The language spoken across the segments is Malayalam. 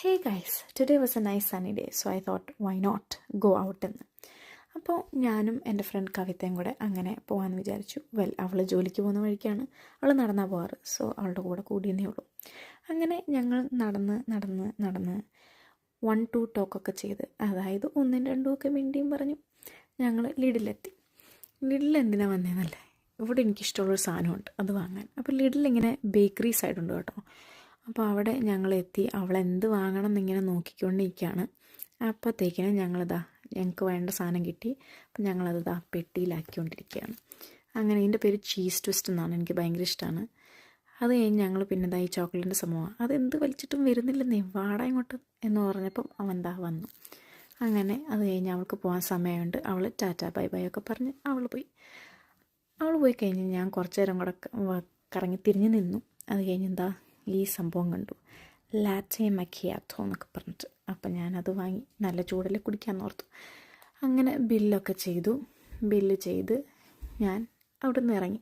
Hey guys, today was a nice sunny day, so I thought why not go out എന്ന്. അപ്പോൾ ഞാനും എൻ്റെ ഫ്രണ്ട് കവിതയും കൂടെ അങ്ങനെ പോകാമെന്ന് വിചാരിച്ചു. അവൾ ജോലിക്ക് പോകുന്ന വഴിക്കാണ്, അവൾ നടന്നാണ് പോകാറ്, സോ അവളുടെ കൂടെ കൂടിയെന്നേ ഉള്ളൂ. അങ്ങനെ ഞങ്ങൾ നടന്ന് 1-2 ടോക്കൊക്കെ ചെയ്ത്, അതായത് 1-2 ഒക്കെ വേണ്ടിയും പറഞ്ഞു ഞങ്ങൾ ലിഡിലെത്തി. ലിഡിൽ എന്തിനാണ് വന്നതെന്നല്ലേ, ഇവിടെ എനിക്കിഷ്ടമുള്ളൊരു സാധനമുണ്ട് അത് വാങ്ങാൻ. അപ്പോൾ ലിഡിൽ ഇങ്ങനെ ബേക്കറി സൈഡുണ്ട് കേട്ടോ. അപ്പോൾ അവിടെ ഞങ്ങളെത്തി. അവളെന്ത് വാങ്ങണം എന്നിങ്ങനെ നോക്കിക്കൊണ്ടിരിക്കുകയാണ്. അപ്പോഴത്തേക്കിനും ഞങ്ങൾക്ക് വേണ്ട സാധനം കിട്ടി. അപ്പം ഞങ്ങളത് പെട്ടിയിലാക്കിക്കൊണ്ടിരിക്കുകയാണ്. അങ്ങനെ ഇതിൻ്റെ പേര് ചീസ് ട്വിസ്റ്റ് എന്നാണ്, എനിക്ക് ഭയങ്കര ഇഷ്ടമാണ്. അത് കഴിഞ്ഞ് ഞങ്ങൾ പിന്നെ ഈ ചോക്ലേറ്റിൻ്റെ സംഭവമാണ്, അതെന്ത് വലിച്ചിട്ടും വരുന്നില്ലെന്നേ, വാടാ ഇങ്ങോട്ട് എന്ന് പറഞ്ഞപ്പം അവൻ വന്നു. അങ്ങനെ അത് കഴിഞ്ഞ് അവൾക്ക് പോകാൻ സമയമുണ്ട്. അവൾ ടാറ്റാ ബൈ ബൈ ഒക്കെ പറഞ്ഞ് അവൾ പോയി കഴിഞ്ഞ് ഞാൻ കുറച്ച് നേരം കൂടെ കറങ്ങി തിരിഞ്ഞ് നിന്നു. അത് കഴിഞ്ഞ് ഈ സംഭവം കണ്ടു, ലാറ്റെ മക്കിയാത്തോ എന്നൊക്കെ പറഞ്ഞിട്ട്. അപ്പം ഞാനത് വാങ്ങി നല്ല ചൂടിൽ കുടിക്കാമെന്ന് ഓർത്തു. അങ്ങനെ ബില്ലൊക്കെ ചെയ്ത് ഞാൻ അവിടെ നിന്ന് ഇറങ്ങി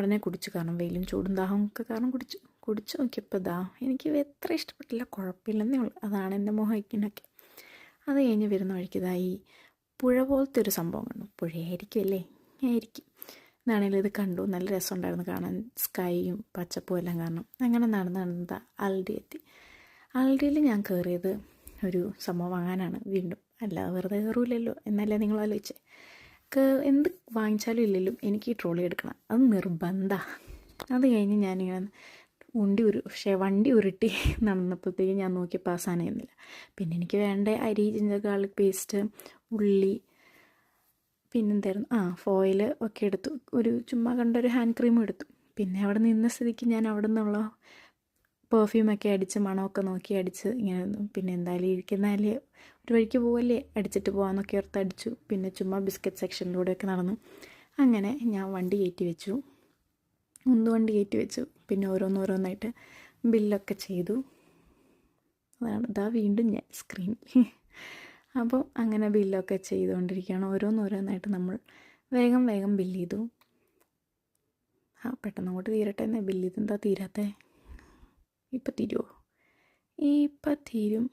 ഉടനെ കുടിച്ചു. കാരണം വെയിലും ചൂടും ദാഹവും ഒക്കെ കാരണം കുടിച്ചു നോക്കിയപ്പോൾ എനിക്ക് എത്ര ഇഷ്ടപ്പെട്ടില്ല, കുഴപ്പമില്ലെന്നേ ഉള്ളൂ. അതാണ് എൻ്റെ മോഹിക്കിനൊക്കെ. അത് കഴിഞ്ഞ് വരുന്ന വഴിക്ക് ഈ പുഴ പോലത്തെ ഒരു സംഭവം കണ്ടു. പുഴയായിരിക്കും അല്ലേ, ആയിരിക്കും. എന്നാണെങ്കിലും ഇത് കണ്ടു, നല്ല രസമുണ്ടായിരുന്നു കാണാൻ, സ്കൈയും പച്ചപ്പും എല്ലാം കാരണം. അങ്ങനെ നടന്ന് അൽഡി എത്തി. അൽഡിയിൽ ഞാൻ കയറിയത് ഒരു സംഭവം വാങ്ങാനാണ് വീണ്ടും, അല്ല വെറുതെ കയറൂലല്ലോ എന്നല്ലേ നിങ്ങൾ ആലോചിച്ചേ. എന്ത് വാങ്ങിച്ചാലും ഇല്ലെങ്കിലും എനിക്ക് ഈ ട്രോളി എടുക്കണം, അത് നിർബന്ധമാണ്. അത് കഴിഞ്ഞ് ഞാനിങ്ങനെ വണ്ടി ഉരുട്ടി നടന്നപ്പോഴത്തേക്കും ഞാൻ നോക്കിയപ്പോൾ ആ സാധനം ചെയ്യുന്നില്ല. പിന്നെ എനിക്ക് വേണ്ട അരി, ജിഞ്ചർ ഗാർലിക് പേസ്റ്റ്, ഉള്ളി, പിന്നെന്തായിരുന്നു ഫോയിൽ ഒക്കെ എടുത്തു. ചുമ്മാ കണ്ടൊരു ഹാൻഡ് ക്രീമും എടുത്തു. പിന്നെ അവിടെ നിന്ന സ്ഥിതിക്ക് ഞാൻ അവിടെ നിന്നുള്ള പെർഫ്യൂമൊക്കെ അടിച്ച് മണമൊക്കെ നോക്കി അടിച്ച് ഇങ്ങനെ നിന്നു. പിന്നെ എന്തായാലും ഇരിക്കുന്നാല് ഒരു വഴിക്ക് പോവല്ലേ, അടിച്ചിട്ട് പോകാമെന്നൊക്കെ ഓർത്ത് അടിച്ചു. പിന്നെ ചുമ്മാ ബിസ്ക്കറ്റ് സെക്ഷനിലൂടെയൊക്കെ നടന്നു. അങ്ങനെ ഞാൻ വണ്ടി കയറ്റി വെച്ചു. പിന്നെ ഓരോന്നായിട്ട് ബില്ലൊക്കെ ചെയ്തു. അതാണ് വീണ്ടും ഞാൻ സ്ക്രീനിൽ. അപ്പോൾ അങ്ങനെ ബില്ലൊക്കെ ചെയ്തുകൊണ്ടിരിക്കുകയാണ്. ഓരോന്നായിട്ട് നമ്മൾ വേഗം ബില്ല് ചെയ്തു. പെട്ടെന്ന് അങ്ങോട്ട് തീരട്ടെ എന്നേ. ബില്ല് ചെയ്തെന്താ തീരാത്തേ? ഇപ്പം തീരുമോ? ഇപ്പം തീരും.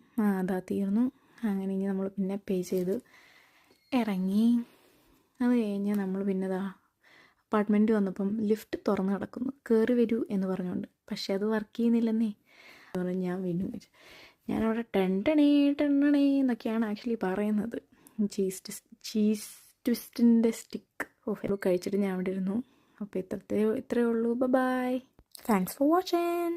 തീർന്നു. അങ്ങനെ ഇനി നമ്മൾ പിന്നെ പേ ചെയ്ത് ഇറങ്ങി. അത് കഴിഞ്ഞ് നമ്മൾ പിന്നെ അപ്പാർട്ട്മെൻറ്റ് വന്നപ്പം ലിഫ്റ്റ് തുറന്ന് കിടക്കുന്നു. കയറി വരൂ എന്ന് പറഞ്ഞുകൊണ്ട്. പക്ഷെ അത് വർക്ക് ചെയ്യുന്നില്ലെന്നേ. അതുകൊണ്ട് ഞാൻ വീണ്ടും വെച്ചു. ഞാനവിടെ ടെണ്ണേ എന്നൊക്കെയാണ് ആക്ച്വലി പറയുന്നത്. ചീസ് ട്വിസ്റ്റിൻ്റെ സ്റ്റിക്ക് കഴിച്ചിട്ട് ഞാൻ അവിടെ ഇരുന്നു. അപ്പോൾ ഇത്രയേ ഉള്ളൂ. ബൈ. Thanks for watching.